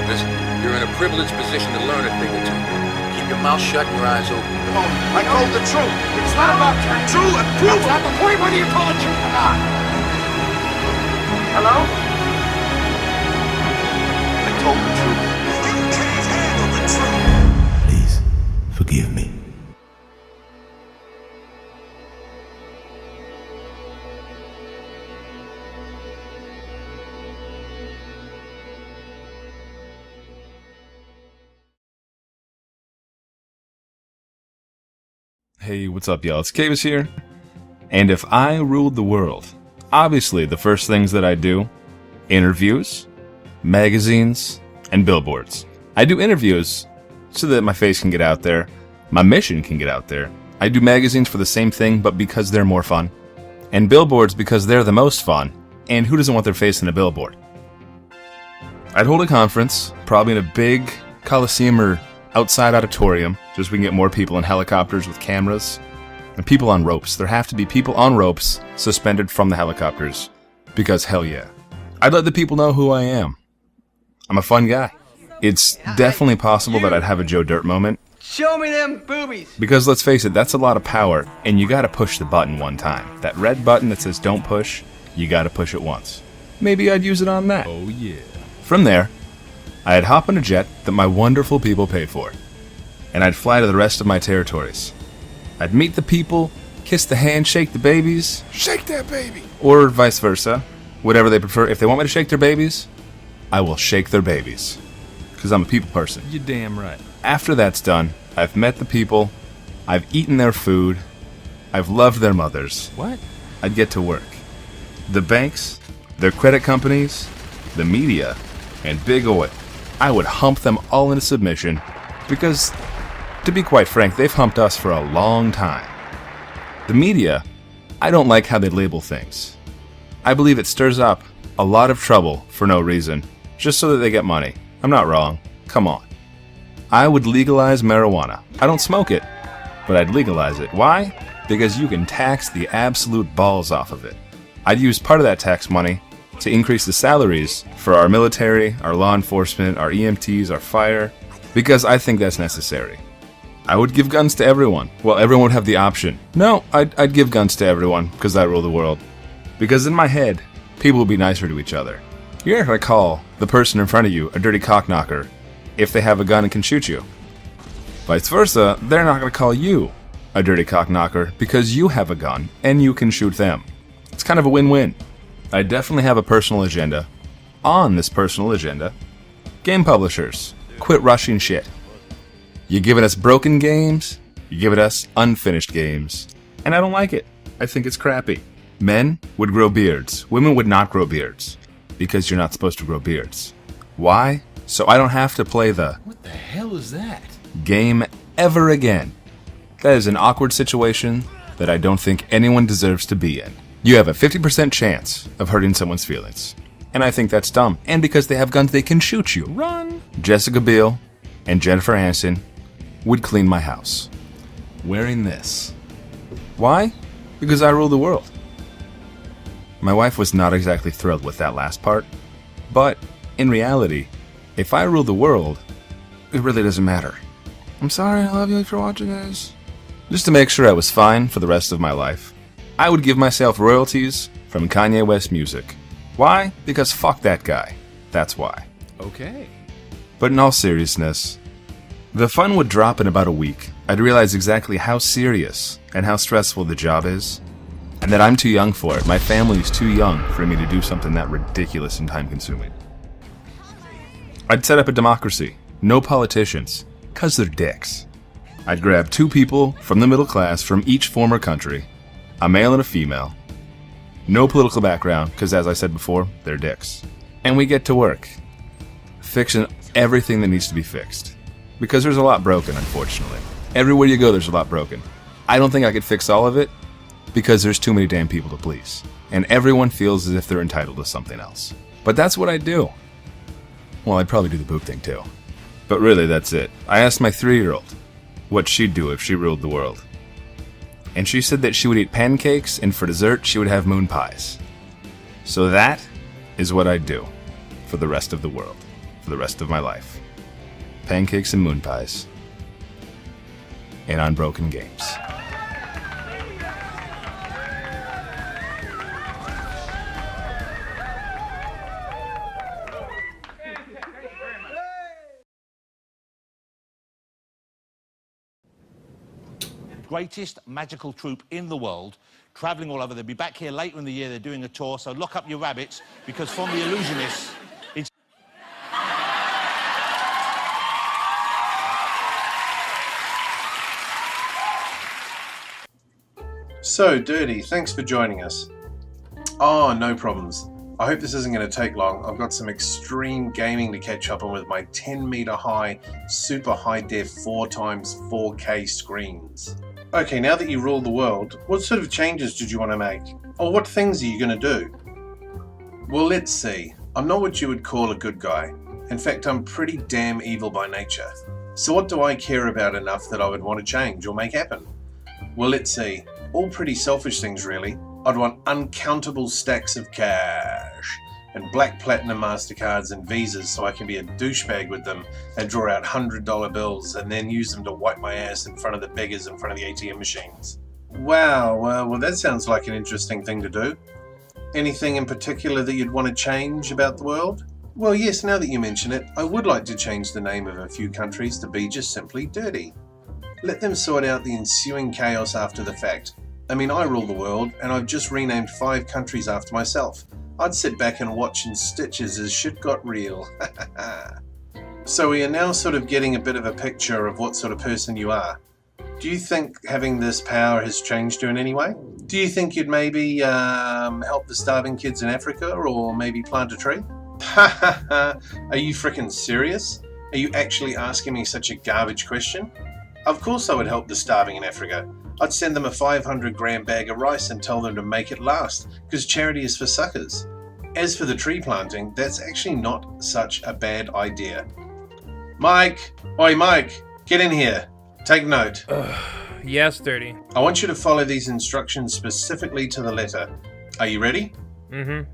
Listen, you're in a privileged position to learn a thing or two. Keep your mouth shut and your eyes open. I told the truth. It's not about true and proof. It's not the point whether you told the truth or not. Hello? I told the truth. You can't handle the truth. Please, forgive me. Hey, what's up, y'all? It's Kavis here. And if I ruled the world, obviously the first things that I do, interviews, magazines, and billboards. I do interviews so that my face can get out there, my mission can get out there. I do magazines for the same thing, but because they're more fun. And billboards because they're the most fun. And who doesn't want their face in a billboard? I'd hold a conference, probably in a big coliseum or outside auditorium, just so we can get more people in helicopters with cameras and people on ropes. There have to be people on ropes suspended from the helicopters because hell yeah. I'd let the people know who I am. I'm a fun guy. It's definitely possible that I'd have a Joe Dirt moment. Show me them boobies. Because let's face it, that's a lot of power and you gotta push the button one time. That red button that says don't push, you gotta push it once. Maybe I'd use it on that. Oh yeah. From there, I'd hop on a jet that my wonderful people pay for, and I'd fly to the rest of my territories. I'd meet the people, kiss the hand, shake the babies, Shake that baby. or vice versa, whatever they prefer. If they want me to shake their babies, I will shake their babies, because I'm a people person. You're damn right. After that's done, I've met the people, I've eaten their food, I've loved their mothers. What? I'd get to work. The banks, their credit companies, the media, and big oil. I would hump them all into submission because, to be quite frank, they've humped us for a long time. The media, I don't like how they label things. I believe it stirs up a lot of trouble for no reason, just so that they get money. I'm not wrong. Come on. I would legalize marijuana. I don't smoke it, but I'd legalize it. Why? Because you can tax the absolute balls off of it. I'd use part of that tax money to increase the salaries for our military, our law enforcement, our EMTs, our fire, because I think that's necessary. I would give guns to everyone. Well, everyone would have the option. No, I'd give guns to everyone because I rule the world. Because in my head, people would be nicer to each other. You're not going to call the person in front of you a dirty cockknocker if they have a gun and can shoot you. Vice versa, they're not going to call you a dirty cockknocker because you have a gun and you can shoot them. It's kind of a win-win. I definitely have a personal agenda. On this personal agenda, game publishers, quit rushing shit. You're giving us broken games, you're giving us unfinished games, and I don't like it. I think it's crappy. Men would grow beards, women would not grow beards, because you're not supposed to grow beards. Why? So I don't have to play the What the hell is that? game ever again. That is an awkward situation that I don't think anyone deserves to be in. You have a 50% chance of hurting someone's feelings. And I think that's dumb. And because they have guns, they can shoot you. Run! Jessica Biel and Jennifer Aniston would clean my house. Wearing this. Why? Because I rule the world. My wife was not exactly thrilled with that last part. But, in reality, if I rule the world, it really doesn't matter. I'm sorry, I love you for watching this. Just to make sure I was fine for the rest of my life, I would give myself royalties from Kanye West music. Why? Because fuck that guy. That's why. Okay. But in all seriousness, the fun would drop in about a week. I'd realize exactly how serious and how stressful the job is, and that I'm too young for it. My family's too young for me to do something that ridiculous and time-consuming. I'd set up a democracy. No politicians, 'cause they're dicks. I'd grab 2 people from the middle class from each former country, a male and a female. No political background, because as I said before, they're dicks. And we get to work, fixing everything that needs to be fixed. Because there's a lot broken, unfortunately. Everywhere you go, there's a lot broken. I don't think I could fix all of it, because there's too many damn people to please. And everyone feels as if they're entitled to something else. But that's what I do. Well, I'd probably do the poop thing too. But really, that's it. I asked my 3-year-old what she'd do if she ruled the world. And she said that she would eat pancakes, and for dessert, she would have moon pies. So that is what I'd do for the rest of the world. for the rest of my life. Pancakes and moon pies. And unbroken games. Greatest magical troupe in the world, travelling all over. They'll be back here later in the year. They're doing a tour, so lock up your rabbits, because from the Illusionists, it's... So, Dirty, thanks for joining us. Oh, no problems. I hope this isn't going to take long. I've got some extreme gaming to catch up on with my 10-meter high, super high-def 4x4K screens. Okay, now that you rule the world, what sort of changes did you want to make? Or what things are you going to do? Well, let's see. I'm not what you would call a good guy. In fact, I'm pretty damn evil by nature. So what do I care about enough that I would want to change or make happen? Well, let's see. All pretty selfish things, really. I'd want uncountable stacks of cash and black platinum MasterCards and Visas so I can be a douchebag with them and draw out $100 bills and then use them to wipe my ass in front of the beggars in front of the ATM machines. Wow, well that sounds like an interesting thing to do. Anything in particular that you'd want to change about the world? Well, yes, now that you mention it, I would like to change the name of a few countries to be just simply Dirty. Let them sort out the ensuing chaos after the fact. I mean, I rule the world, and I've just renamed 5 countries after myself. I'd sit back and watch in stitches as shit got real. So we are now sort of getting a bit of a picture of what sort of person you are. Do you think having this power has changed you in any way? Do you think you'd maybe help the starving kids in Africa, or maybe plant a tree? Are you frickin' serious? Are you actually asking me such a garbage question? Of course I would help the starving in Africa. I'd send them a 500-gram bag of rice and tell them to make it last, because charity is for suckers. As for the tree planting, that's actually not such a bad idea. Mike! Oi, Mike! Get in here. Take note. Yes, Dirty. I want you to follow these instructions specifically to the letter. Are you ready?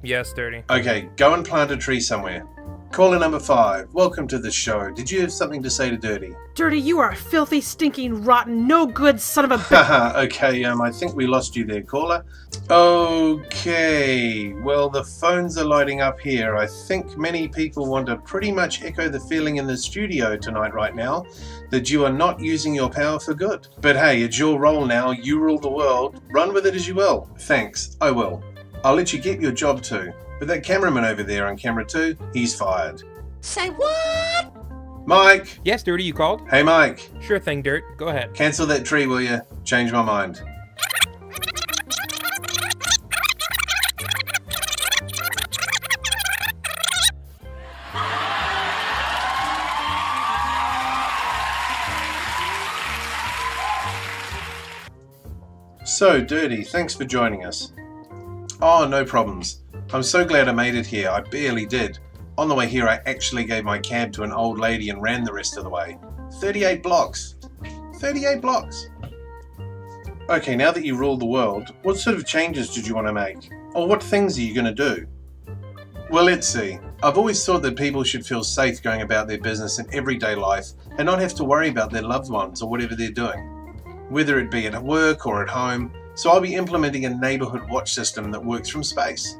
Yes, Dirty. Okay, go and plant a tree somewhere. Caller number 5, welcome to the show. Did you have something to say to Dirty? Dirty, you are a filthy, stinking, rotten, no good son of a bitch. Haha, okay, I think we lost you there, caller. Okay, well, the phones are lighting up here. I think many people want to pretty much echo the feeling in the studio tonight right now, that you are not using your power for good. But hey, it's your role now. You rule the world. Run with it as you will. Thanks, I will. I'll let you get your job too. But that cameraman over there on camera 2, he's fired. Say what? Mike! Yes, Dirty, you called? Hey, Mike. Sure thing, Dirt. Go ahead. Cancel that tree, will you? Change my mind. So, Dirty, thanks for joining us. Oh, no problems. I'm so glad I made it here. I barely did. On the way here, I actually gave my cab to an old lady and ran the rest of the way. 38 blocks. 38 blocks. Okay, now that you rule the world, what sort of changes did you want to make? Or what things are you going to do? Well, let's see. I've always thought that people should feel safe going about their business in everyday life and not have to worry about their loved ones or whatever they're doing, whether it be at work or at home. So I'll be implementing a neighborhood watch system that works from space.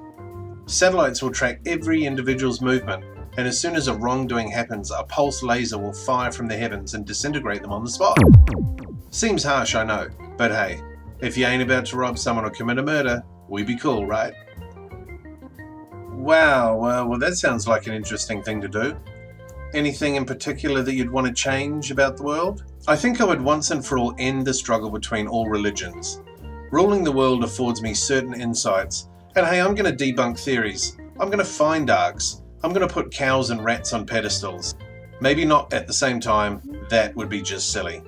Satellites will track every individual's movement, and as soon as a wrongdoing happens, a pulse laser will fire from the heavens and disintegrate them on the spot. Seems harsh, I know, but hey, if you ain't about to rob someone or commit a murder, we be cool, right? Wow, well that sounds like an interesting thing to do. Anything in particular that you'd want to change about the world? I think I would once and for all end the struggle between all religions. Ruling the world affords me certain insights. And hey, I'm going to debunk theories. I'm going to find arcs. I'm going to put cows and rats on pedestals. Maybe not at the same time. That would be just silly.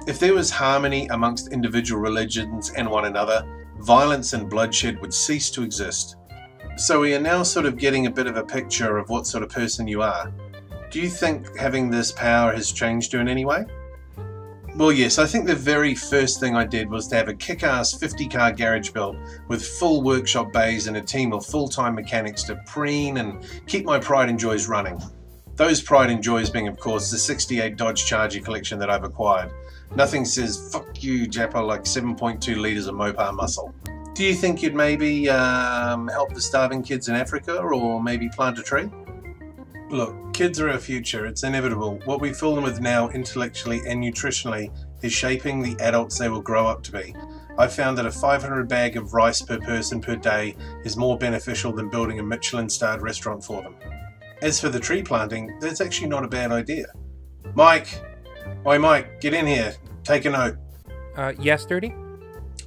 If there was harmony amongst individual religions and one another, violence and bloodshed would cease to exist. So we are now sort of getting a bit of a picture of what sort of person you are. Do you think having this power has changed you in any way? Well, yes, I think the very first thing I did was to have a kick-ass 50-car garage built with full workshop bays and a team of full-time mechanics to preen and keep my pride and joys running. Those pride and joys being, of course, the 68 Dodge Charger collection that I've acquired. Nothing says, fuck you, Jappa, like 7.2 litres of Mopar muscle. Do you think you'd maybe help the starving kids in Africa, or maybe plant a tree? Look, kids are our future. It's inevitable. What we fill them with now, intellectually and nutritionally, is shaping the adults they will grow up to be. I've found that a 500 bag of rice per person per day is more beneficial than building a Michelin-starred restaurant for them. As for the tree planting, that's actually not a bad idea. Mike! Oi, Mike, get in here. Take a note. Yes, Dirty?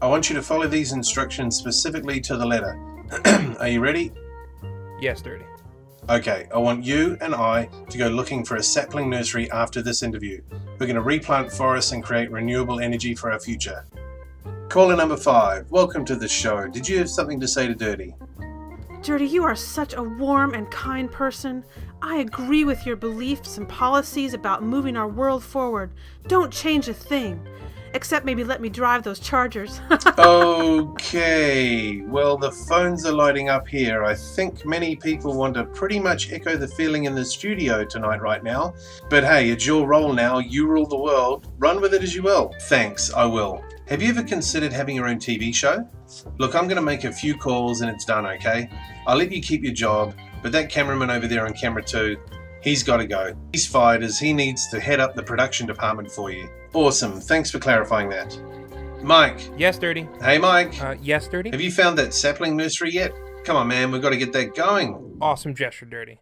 I want you to follow these instructions specifically to the letter. Are you ready? Yes, Dirty. Okay, I want you and I to go looking for a sapling nursery after this interview. We're going to replant forests and create renewable energy for our future. Caller number 5, welcome to the show. Did you have something to say to Dirty? Dirty, you are such a warm and kind person. I agree with your beliefs and policies about moving our world forward. Don't change a thing. Except maybe let me drive those Chargers. Okay, well, the phones are lighting up here. I think many people want to pretty much echo the feeling in the studio tonight right now. But hey, it's your role now. You rule the world. Run with it as you will. Thanks, I will. Have you ever considered having your own TV show? Look, I'm going to make a few calls and it's done, okay? I'll let you keep your job, but that cameraman over there on camera 2, he's got to go. He's fired as he needs to head up the production department for you. Awesome, thanks for clarifying that. Mike. Yes, Dirty. Hey, Mike. Yes, Dirty? Have you found that sapling nursery yet? Come on, man, we've got to get that going. Awesome gesture, Dirty.